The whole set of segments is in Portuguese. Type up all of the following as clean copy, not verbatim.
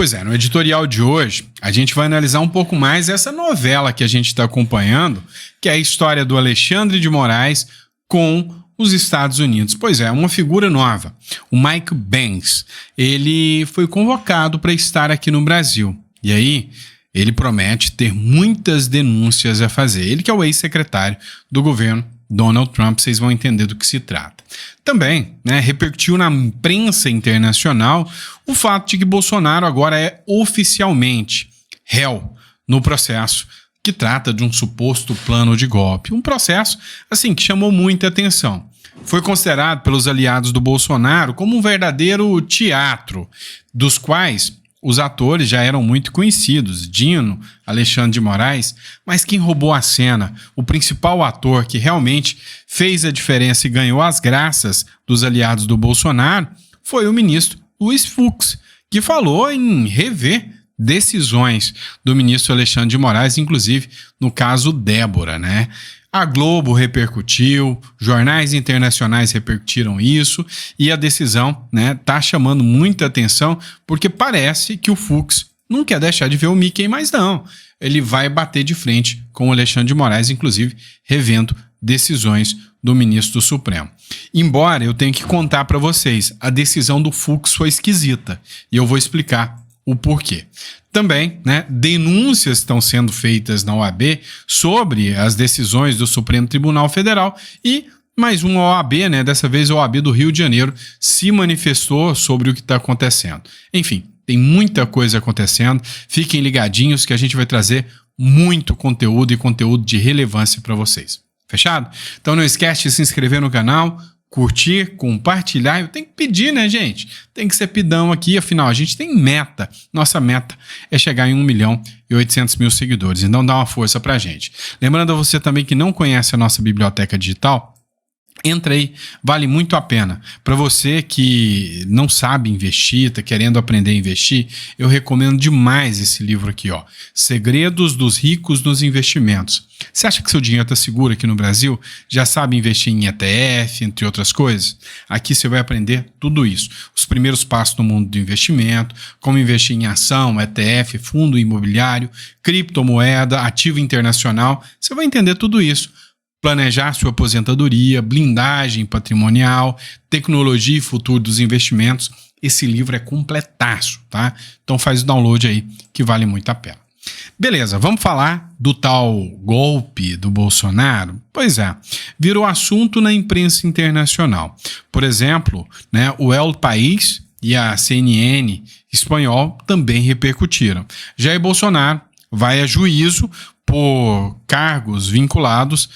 Pois é, no editorial de hoje, a gente vai analisar um pouco mais essa novela que a gente está acompanhando, que é a história do Alexandre de Moraes com os Estados Unidos. Pois é, uma figura nova, o Michael Benz. Ele foi convocado para estar aqui no Brasil. E aí, ele promete ter muitas denúncias a fazer. Ele que é o ex-secretário do governo Donald Trump, vocês vão entender do que se trata. Também, repercutiu na imprensa internacional o fato de que Bolsonaro agora é oficialmente réu no processo que trata de um suposto plano de golpe. Um processo, assim, que chamou muita atenção. Foi considerado pelos aliados do Bolsonaro como um verdadeiro teatro, dos quais os atores já eram muito conhecidos, Dino, Alexandre de Moraes, mas quem roubou a cena, o principal ator que realmente fez a diferença e ganhou as graças dos aliados do Bolsonaro, foi o ministro Luiz Fux, que falou em rever decisões do ministro Alexandre de Moraes, inclusive no caso Débora, A Globo repercutiu, jornais internacionais repercutiram isso e a decisão tá chamando muita atenção porque parece que o Fux não quer deixar de ver o Mickey mais não. Ele vai bater de frente com o Alexandre de Moraes, inclusive revendo decisões do ministro do Supremo. Embora eu tenha que contar para vocês, a decisão do Fux foi esquisita e eu vou explicar o porquê. Também, denúncias estão sendo feitas na OAB sobre as decisões do Supremo Tribunal Federal e mais uma OAB, dessa vez a OAB do Rio de Janeiro, se manifestou sobre o que está acontecendo. Enfim, tem muita coisa acontecendo, fiquem ligadinhos que a gente vai trazer muito conteúdo e conteúdo de relevância para vocês. Fechado? Então não esquece de se inscrever no canal, curtir, compartilhar. Eu tenho que pedir, gente? Tem que ser pidão aqui, afinal, a gente tem meta. Nossa meta é chegar em 1.800.000 seguidores. Então dá uma força pra gente. Lembrando a você também que não conhece a nossa biblioteca digital, entra aí, vale muito a pena. Para você que não sabe investir, está querendo aprender a investir, eu recomendo demais esse livro aqui, Segredos dos Ricos nos Investimentos. Você acha que seu dinheiro está seguro aqui no Brasil? Já sabe investir em ETF, entre outras coisas? Aqui você vai aprender tudo isso. Os primeiros passos no mundo do investimento, como investir em ação, ETF, fundo imobiliário, criptomoeda, ativo internacional. Você vai entender tudo isso. Planejar sua aposentadoria, blindagem patrimonial, tecnologia e futuro dos investimentos. Esse livro é completaço, tá? Então faz o download aí, que vale muito a pena. Beleza, vamos falar do tal golpe do Bolsonaro? Pois é, virou assunto na imprensa internacional. Por exemplo, o El País e a CNN espanhol também repercutiram. Jair Bolsonaro vai a juízo por cargos vinculados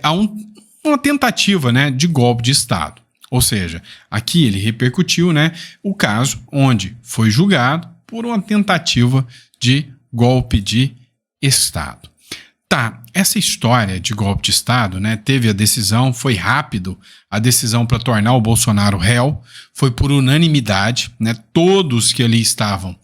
a uma tentativa de golpe de Estado. Ou seja, aqui ele repercutiu o caso onde foi julgado por uma tentativa de golpe de Estado. Tá, essa história de golpe de Estado, teve a decisão, foi rápido a decisão para tornar o Bolsonaro réu, foi por unanimidade, todos que ali estavam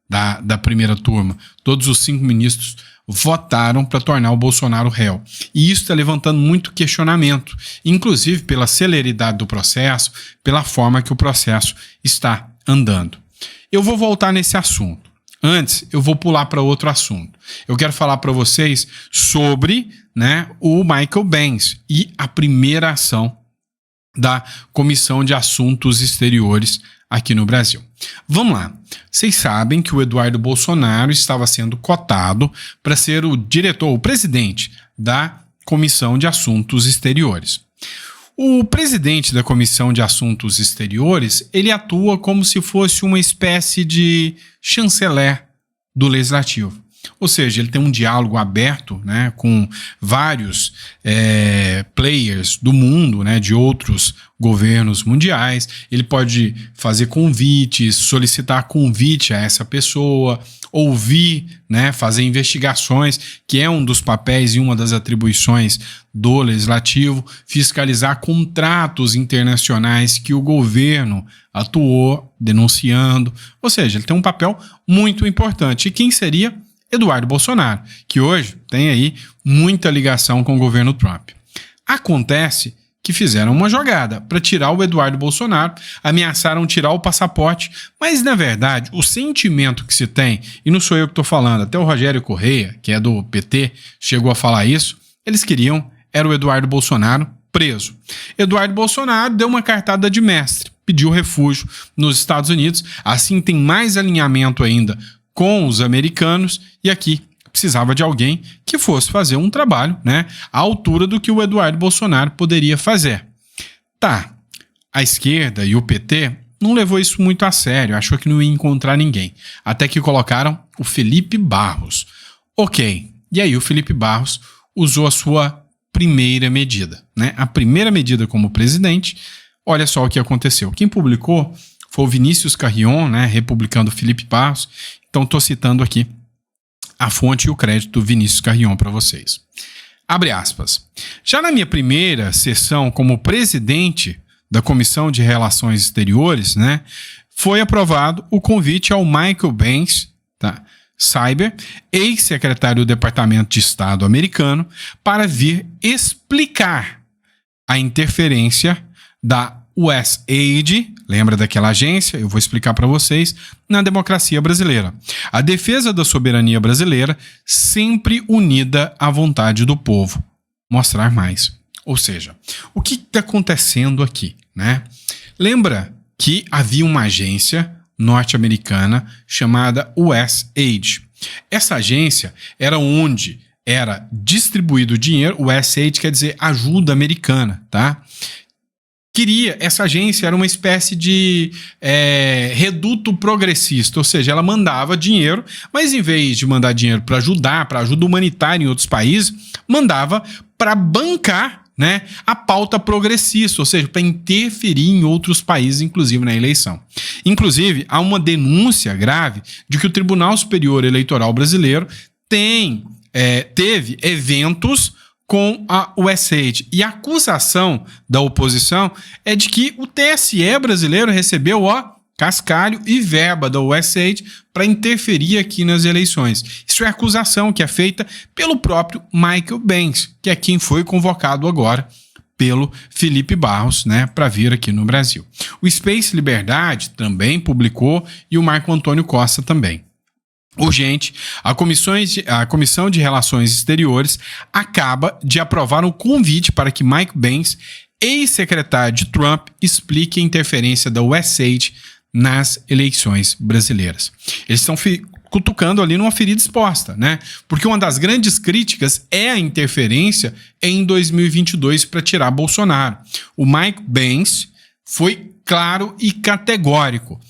da primeira turma, todos os 5 ministros votaram para tornar o Bolsonaro réu. E isso está levantando muito questionamento, inclusive pela celeridade do processo, pela forma que o processo está andando. Eu vou voltar nesse assunto. Antes, eu vou pular para outro assunto. Eu quero falar para vocês sobre o Michael Benz e a primeira ação da Comissão de Assuntos Exteriores aqui no Brasil. Vamos lá. Vocês sabem que o Eduardo Bolsonaro estava sendo cotado para ser o diretor, o presidente da Comissão de Assuntos Exteriores. O presidente da Comissão de Assuntos Exteriores, ele atua como se fosse uma espécie de chanceler do Legislativo. Ou seja, ele tem um diálogo aberto com vários players do mundo, de outros governos mundiais. Ele pode fazer convites, solicitar convite a essa pessoa, ouvir, fazer investigações, que é um dos papéis e uma das atribuições do Legislativo, fiscalizar contratos internacionais que o governo atuou denunciando. Ou seja, ele tem um papel muito importante. E quem seria? Eduardo Bolsonaro, que hoje tem aí muita ligação com o governo Trump. Acontece que fizeram uma jogada para tirar o Eduardo Bolsonaro, ameaçaram tirar o passaporte, mas na verdade o sentimento que se tem, e não sou eu que estou falando, até o Rogério Correia, que é do PT, chegou a falar isso, eles queriam, era o Eduardo Bolsonaro preso. Eduardo Bolsonaro deu uma cartada de mestre, pediu refúgio nos Estados Unidos, assim tem mais alinhamento ainda com os americanos, e aqui precisava de alguém que fosse fazer um trabalho, né, à altura do que o Eduardo Bolsonaro poderia fazer. Tá, a esquerda e o PT não levou isso muito a sério, achou que não ia encontrar ninguém, até que colocaram o Felipe Barros. Ok, e aí o Felipe Barros usou a sua primeira medida, né? A primeira medida como presidente, olha só o que aconteceu. Quem publicou foi o Vinícius Carrion, né, republicando Felipe Barros, então estou citando aqui a fonte e o crédito do Vinícius Carrion para vocês. Abre aspas. Já na minha primeira sessão como presidente da Comissão de Relações Exteriores, né, foi aprovado o convite ao Michael Banks, tá, Cyber, ex-secretário do Departamento de Estado americano, para vir explicar a interferência da USAID, lembra daquela agência? Eu vou explicar para vocês, na democracia brasileira. A defesa da soberania brasileira sempre unida à vontade do povo. Mostrar mais. Ou seja, o que está acontecendo aqui, né? Lembra que havia uma agência norte-americana chamada USAID. Essa agência era onde era distribuído o dinheiro, USAID quer dizer ajuda americana, tá? Essa agência era uma espécie de reduto progressista, ou seja, ela mandava dinheiro, mas em vez de mandar dinheiro para ajudar, para ajuda humanitária em outros países, mandava para bancar, né, a pauta progressista, ou seja, para interferir em outros países, inclusive na eleição. Inclusive, há uma denúncia grave de que o Tribunal Superior Eleitoral Brasileiro teve eventos com a USAID. E a acusação da oposição é de que o TSE brasileiro recebeu cascalho e verba da USAID para interferir aqui nas eleições. Isso é acusação que é feita pelo próprio Michael Banks, que é quem foi convocado agora pelo Felipe Barros, né, para vir aqui no Brasil. O Space Liberdade também publicou e o Marco Antônio Costa também. Urgente, a Comissão de Relações Exteriores acaba de aprovar um convite para que Mike Pence, ex-secretário de Trump, explique a interferência da USAID nas eleições brasileiras. Eles estão cutucando ali numa ferida exposta, né? Porque uma das grandes críticas é a interferência em 2022 para tirar Bolsonaro. O Mike Pence foi claro e categórico.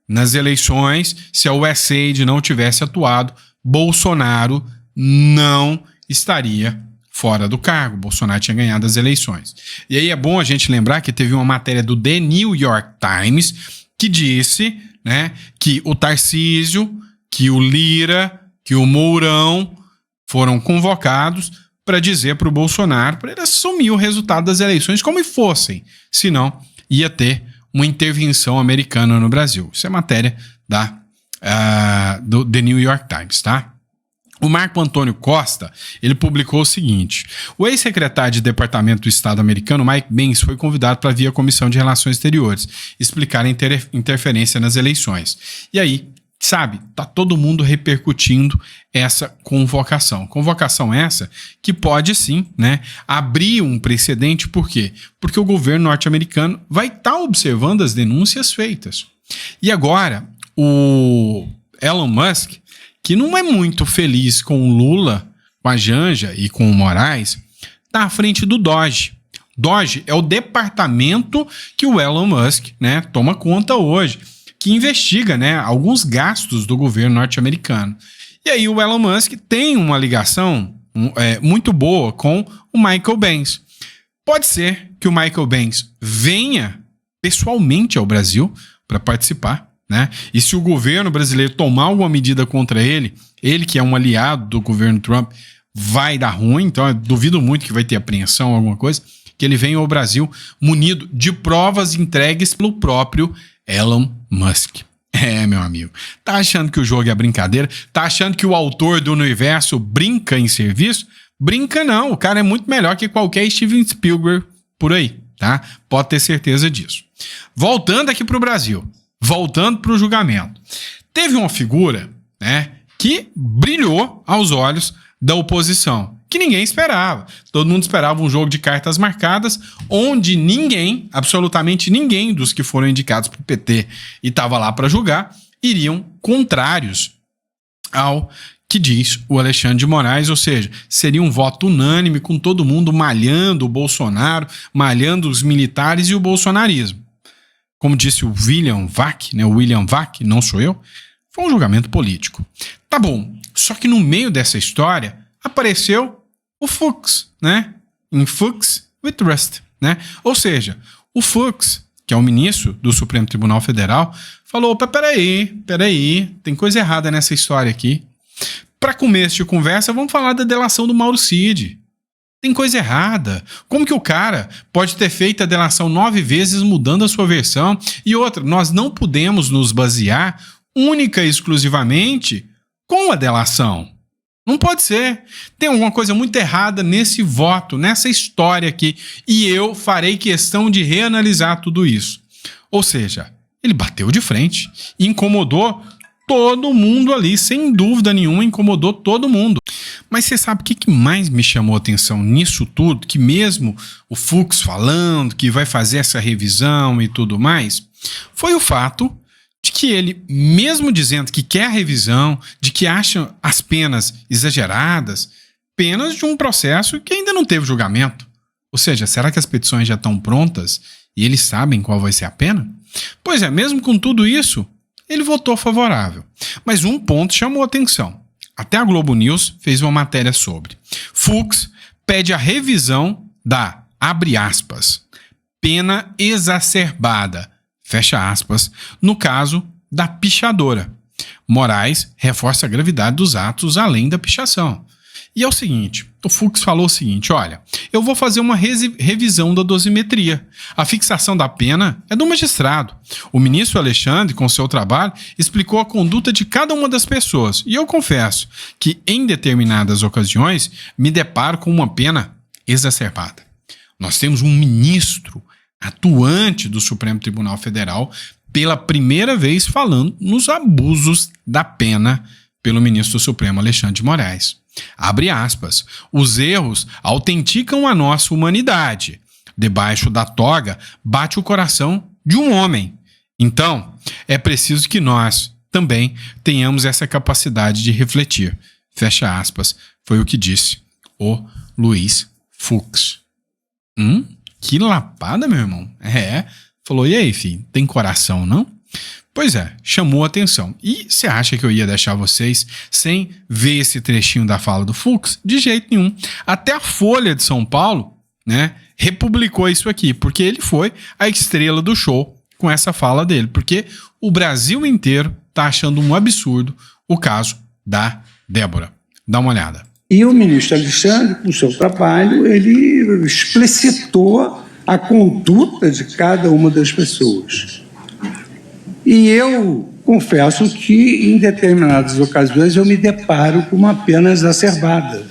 Nas eleições, se a USAID não tivesse atuado, Bolsonaro não estaria fora do cargo. Bolsonaro tinha ganhado as eleições. E aí é bom a gente lembrar que teve uma matéria do The New York Times que disse, né, que o Tarcísio, que o Lira, que o Mourão foram convocados para dizer para o Bolsonaro para ele assumir o resultado das eleições como fossem, senão ia ter uma intervenção americana no Brasil. Isso é matéria do The New York Times, tá? O Marco Antônio Costa, ele publicou o seguinte: o ex-secretário de Departamento do Estado americano, Mike Pence, foi convidado para vir à Comissão de Relações Exteriores explicar a interferência nas eleições. E aí, sabe, tá todo mundo repercutindo essa convocação. Convocação essa que pode sim, né, abrir um precedente. Por quê? Porque o governo norte-americano vai estar observando as denúncias feitas. E agora, o Elon Musk, que não é muito feliz com o Lula, com a Janja e com o Moraes, está à frente do DOGE. DOGE é o departamento que o Elon Musk, né, toma conta hoje, que investiga, né, alguns gastos do governo norte-americano. E aí o Elon Musk tem uma ligação muito boa com o Michael Pence. Pode ser que o Michael Pence venha pessoalmente ao Brasil para participar, né? E se o governo brasileiro tomar alguma medida contra ele que é um aliado do governo Trump, vai dar ruim. Então eu duvido muito que vai ter apreensão, alguma coisa, que ele venha ao Brasil munido de provas entregues pelo próprio Elon Musk. Meu amigo, tá achando que o jogo é brincadeira? Tá achando que o autor do universo brinca em serviço? Brinca não, o cara é muito melhor que qualquer Steven Spielberg por aí. tá? Pode ter certeza disso. Voltando aqui para o Brasil, voltando para o julgamento. Teve uma figura, né, que brilhou aos olhos da oposição, que ninguém esperava. Todo mundo esperava um jogo de cartas marcadas, onde ninguém, absolutamente ninguém dos que foram indicados para o PT e estava lá para julgar, iriam contrários ao que diz o Alexandre de Moraes, ou seja, seria um voto unânime com todo mundo malhando o Bolsonaro, malhando os militares e o bolsonarismo. Como disse o William Vac, né, o William Vac, não sou eu, foi um julgamento político. Tá bom, só que no meio dessa história apareceu o Fux, né? Em Fux with Trust, né? Ou seja, o Fux, que é o ministro do Supremo Tribunal Federal, falou, opa, peraí, tem coisa errada nessa história aqui. Para começo de conversa, vamos falar da delação do Mauro Cid. Tem coisa errada. Como que o cara pode ter feito a delação 9 vezes mudando a sua versão? E outra, nós não podemos nos basear única e exclusivamente com a delação. Não pode ser. Tem alguma coisa muito errada nesse voto, nessa história aqui. E eu farei questão de reanalisar tudo isso. Ou seja, ele bateu de frente e incomodou todo mundo ali, sem dúvida nenhuma, incomodou todo mundo. Mas você sabe o que mais me chamou a atenção nisso tudo? Que mesmo o Fux falando que vai fazer essa revisão e tudo mais, foi o fato de que ele, mesmo dizendo que quer a revisão, de que acha as penas exageradas, penas de um processo que ainda não teve julgamento. Ou seja, será que as petições já estão prontas e eles sabem qual vai ser a pena? Pois é, mesmo com tudo isso, ele votou favorável. Mas um ponto chamou a atenção. Até a Globo News fez uma matéria sobre. Fux pede a revisão da, abre aspas, pena exacerbada, fecha aspas, no caso da pichadora. Moraes reforça a gravidade dos atos além da pichação. E é o seguinte, o Fux falou o seguinte, olha, eu vou fazer uma revisão da dosimetria. A fixação da pena é do magistrado. O ministro Alexandre, com seu trabalho, explicou a conduta de cada uma das pessoas. E eu confesso que, em determinadas ocasiões, me deparo com uma pena exacerbada. Nós temos um ministro atuante do Supremo Tribunal Federal pela primeira vez falando nos abusos da pena pelo ministro do Supremo Alexandre de Moraes. Abre aspas, os erros autenticam a nossa humanidade. Debaixo da toga bate o coração de um homem. Então, é preciso que nós também tenhamos essa capacidade de refletir. Fecha aspas, foi o que disse o Luiz Fux. Que lapada, meu irmão. Falou, e aí, filho, tem coração, não? Pois é, chamou a atenção. E você acha que eu ia deixar vocês sem ver esse trechinho da fala do Fux? De jeito nenhum. Até a Folha de São Paulo, né, republicou isso aqui, porque ele foi a estrela do show com essa fala dele, porque o Brasil inteiro tá achando um absurdo o caso da Débora. Dá uma olhada. E o ministro Alexandre, com o seu trabalho, ele explicitou a conduta de cada uma das pessoas. E eu confesso que, em determinadas ocasiões, eu me deparo com uma pena exacerbada.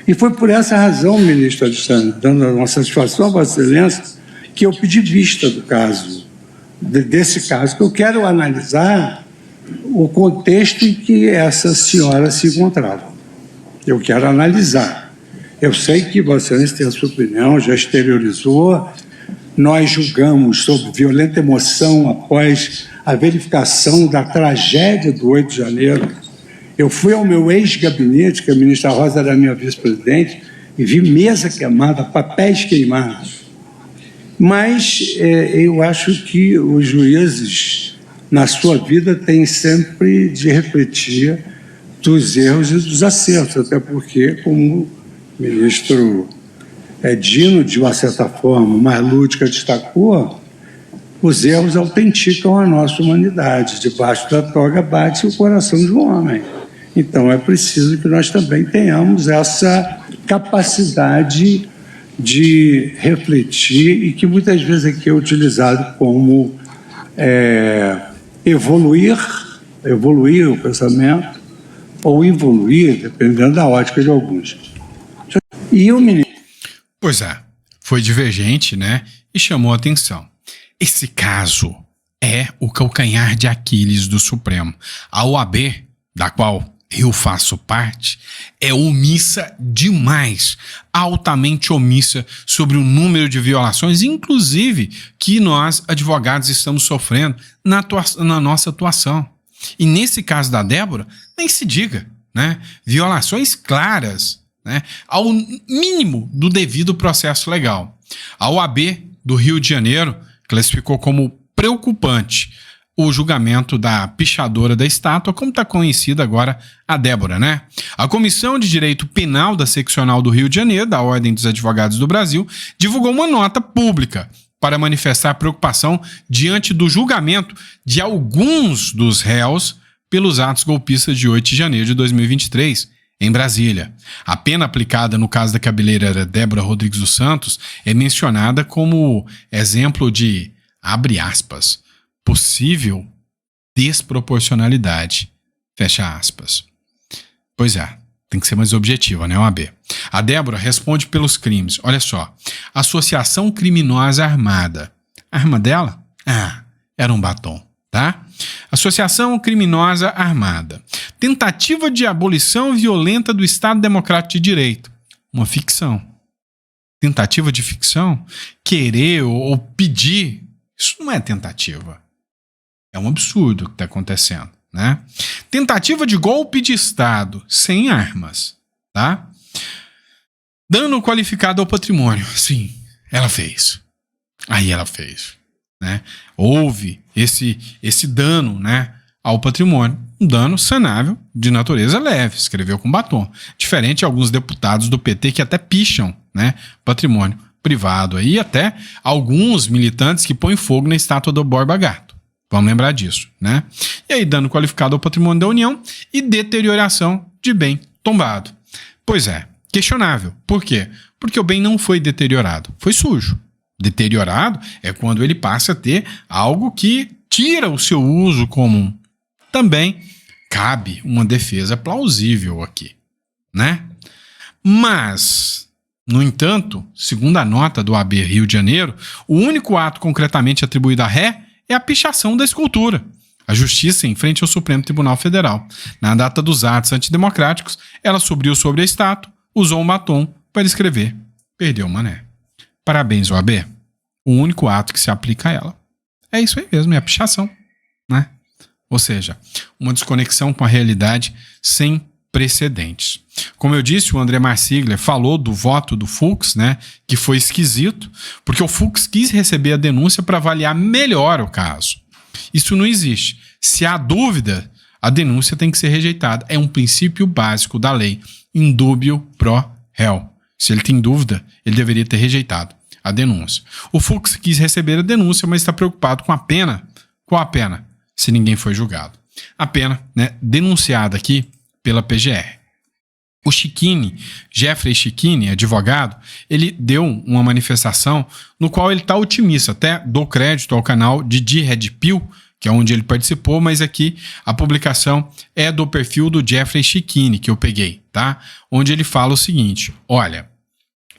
E foi por essa razão, ministro Alexandre, dando uma satisfação a Vossa Excelência, que eu pedi vista do caso, desse caso, que eu quero analisar o contexto em que essa senhora se encontrava. Eu quero analisar. Eu sei que Vossa Excelência tem a sua opinião, já exteriorizou. Nós julgamos sob violenta emoção após a verificação da tragédia do 8 de janeiro. Eu fui ao meu ex-gabinete, que a ministra Rosa era minha vice-presidente, e vi mesa queimada, papéis queimados. Mas eu acho que os juízes, na sua vida, têm sempre de refletir dos erros e dos acertos, até porque, como o ministro Dino, de uma certa forma mais lúdica, destacou, os erros autenticam a nossa humanidade. Debaixo da toga bate o coração de um homem. Então é preciso que nós também tenhamos essa capacidade de refletir e que muitas vezes aqui é utilizado como evoluir o pensamento ou evoluir, dependendo da ótica de alguns. E o ministro... Pois é, foi divergente, né? E chamou atenção. Esse caso é o calcanhar de Aquiles do Supremo. A OAB, da qual eu faço parte, é omissa demais, altamente omissa sobre o número de violações, inclusive que nós, advogados, estamos sofrendo na nossa atuação. E nesse caso da Débora, nem se diga, né? Violações claras, né? Ao mínimo do devido processo legal. A OAB do Rio de Janeiro classificou como preocupante o julgamento da pichadora da estátua, como está conhecida agora a Débora, né? A Comissão de Direito Penal da Seccional do Rio de Janeiro, da Ordem dos Advogados do Brasil, divulgou uma nota pública para manifestar preocupação diante do julgamento de alguns dos réus pelos atos golpistas de 8 de janeiro de 2023, em Brasília. A pena aplicada no caso da cabeleireira Débora Rodrigues dos Santos é mencionada como exemplo de, abre aspas, possível desproporcionalidade, fecha aspas. Pois é, tem que ser mais objetiva, né, OAB? A Débora responde pelos crimes. Olha só, associação criminosa armada. A arma dela? Era um batom, tá? Associação criminosa armada. Tentativa de abolição violenta do Estado Democrático de Direito. Uma ficção. Tentativa de ficção? Querer ou pedir, isso não é tentativa. É um absurdo o que está acontecendo, né? Tentativa de golpe de Estado sem armas, tá? Dano qualificado ao patrimônio. Sim, ela fez. Aí ela fez, né? Houve esse dano, né, ao patrimônio. Um dano sanável de natureza leve, escreveu com batom. Diferente de alguns deputados do PT que até picham, né, patrimônio privado. Aí até alguns militantes que põem fogo na estátua do Borba Gato. Vamos lembrar disso, né? E aí, dano qualificado ao patrimônio da União e deterioração de bem tombado. Pois é, questionável. Por quê? Porque o bem não foi deteriorado, foi sujo. Deteriorado é quando ele passa a ter algo que tira o seu uso comum. Também cabe uma defesa plausível aqui, né? Mas, no entanto, segundo a nota do AB Rio de Janeiro, o único ato concretamente atribuído à ré é a pichação da escultura. A Justiça em frente ao Supremo Tribunal Federal. Na data dos atos antidemocráticos, ela subiu sobre a estátua, usou um batom para escrever. Perdeu o mané. Parabéns, OAB. O único ato que se aplica a ela. É isso aí mesmo, é a pichação, né? Ou seja, uma desconexão com a realidade sem precedentes. Como eu disse, o André Marsiglia falou do voto do Fux, né, que foi esquisito, porque o Fux quis receber a denúncia para avaliar melhor o caso. Isso não existe. Se há dúvida, a denúncia tem que ser rejeitada. É um princípio básico da lei, indúbio pro réu. Se ele tem dúvida, ele deveria ter rejeitado a denúncia. O Fux quis receber a denúncia, mas está preocupado com a pena. Qual a pena? Se ninguém foi julgado. A pena, né, denunciada aqui pela PGR. O Chiquini, Jeffrey Chiquini, advogado, ele deu uma manifestação no qual ele está otimista. Até dou crédito ao canal de Red Pill, que é onde ele participou, mas aqui a publicação é do perfil do Jeffrey Chiquini, que eu peguei, tá? Onde ele fala o seguinte: olha,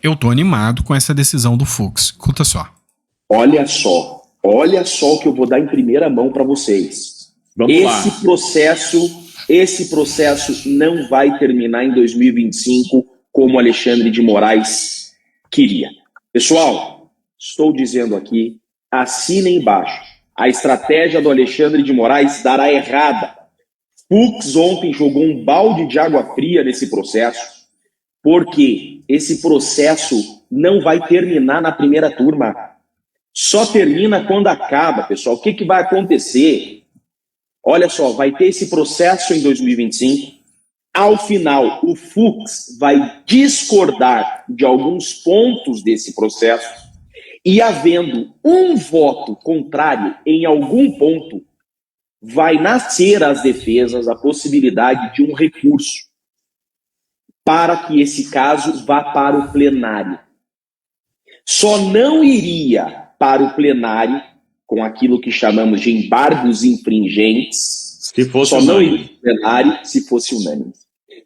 eu tô animado com essa decisão do Fux. Escuta só. Olha só o que eu vou dar em primeira mão para vocês. Esse processo não vai terminar em 2025 como Alexandre de Moraes queria. Pessoal, estou dizendo aqui, assinem embaixo. A estratégia do Alexandre de Moraes dará errada. Fux ontem jogou um balde de água fria nesse processo, porque esse processo não vai terminar na primeira turma. Só termina quando acaba, pessoal. O que vai acontecer? Olha só, vai ter esse processo em 2025. Ao final, o Fux vai discordar de alguns pontos desse processo e, havendo um voto contrário em algum ponto, vai nascer às defesas a possibilidade de um recurso para que esse caso vá para o plenário. Só não iria para o plenário com aquilo que chamamos de embargos infringentes, se fosse só não iria para o plenário se fosse unânime.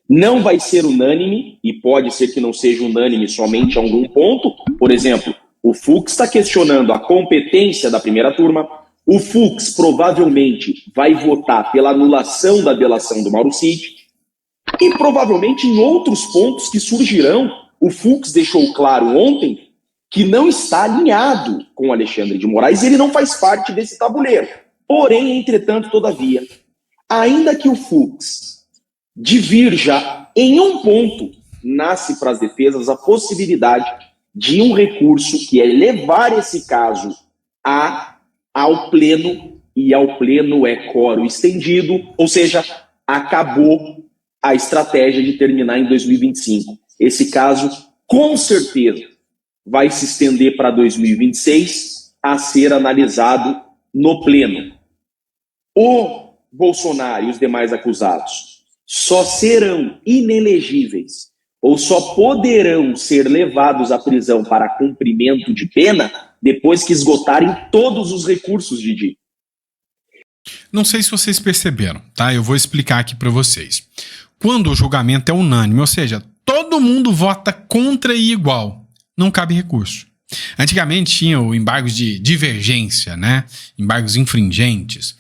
Não vai ser unânime, e pode ser que não seja unânime somente em algum ponto. Por exemplo, o Fux está questionando a competência da primeira turma. O Fux provavelmente vai votar pela anulação da delação do Mauro Cid. E provavelmente em outros pontos que surgirão, o Fux deixou claro ontem que não está alinhado com Alexandre de Moraes, ele não faz parte desse tabuleiro. Porém, entretanto, todavia, ainda que o Fux divirja em um ponto, nasce para as defesas a possibilidade de um recurso que é levar esse caso ao pleno, e ao pleno é quórum estendido, ou seja, acabou a estratégia de terminar em 2025. Esse caso, com certeza, vai se estender para 2026 a ser analisado no pleno. O Bolsonaro e os demais acusados só serão inelegíveis ou só poderão ser levados à prisão para cumprimento de pena depois que esgotarem todos os recursos, Didi. Não sei se vocês perceberam, tá? Eu vou explicar aqui para vocês. Quando o julgamento é unânime, ou seja, todo mundo vota contra e igual, não cabe recurso. Antigamente tinha o embargos de divergência, né? Embargos infringentes.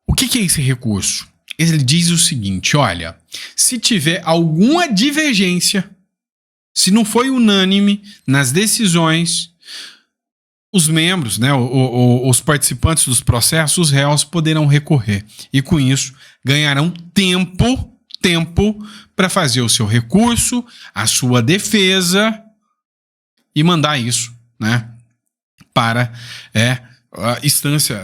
O que é esse recurso? Ele diz o seguinte, olha, se tiver alguma divergência, se não foi unânime nas decisões, os membros, né, os participantes dos processos, os réus poderão recorrer. E com isso ganharão tempo para fazer o seu recurso, a sua defesa e mandar isso, né, para a instância,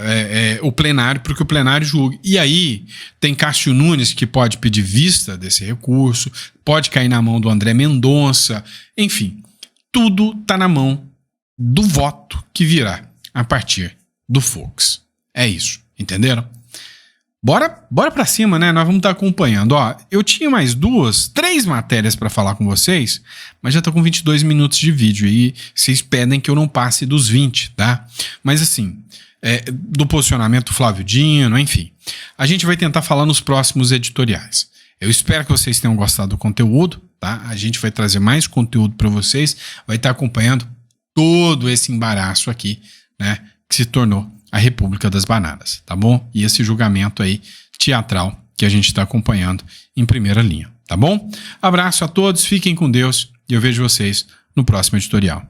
o plenário, porque o plenário julgue. E aí tem Cássio Nunes que pode pedir vista desse recurso, pode cair na mão do André Mendonça, enfim, tudo está na mão do voto que virá a partir do Fux. É isso, entenderam? Bora pra cima, né? Nós vamos estar acompanhando. Ó, eu tinha mais 3 matérias para falar com vocês, mas já tô com 22 minutos de vídeo e vocês pedem que eu não passe dos 20, tá? Mas assim, do posicionamento do Flávio Dino, enfim. A gente vai tentar falar nos próximos editoriais. Eu espero que vocês tenham gostado do conteúdo, tá? A gente vai trazer mais conteúdo para vocês, vai estar acompanhando todo esse embaraço aqui, né? Que se tornou a República das Bananas, tá bom? E esse julgamento aí teatral que a gente está acompanhando em primeira linha, tá bom? Abraço a todos, fiquem com Deus e eu vejo vocês no próximo editorial.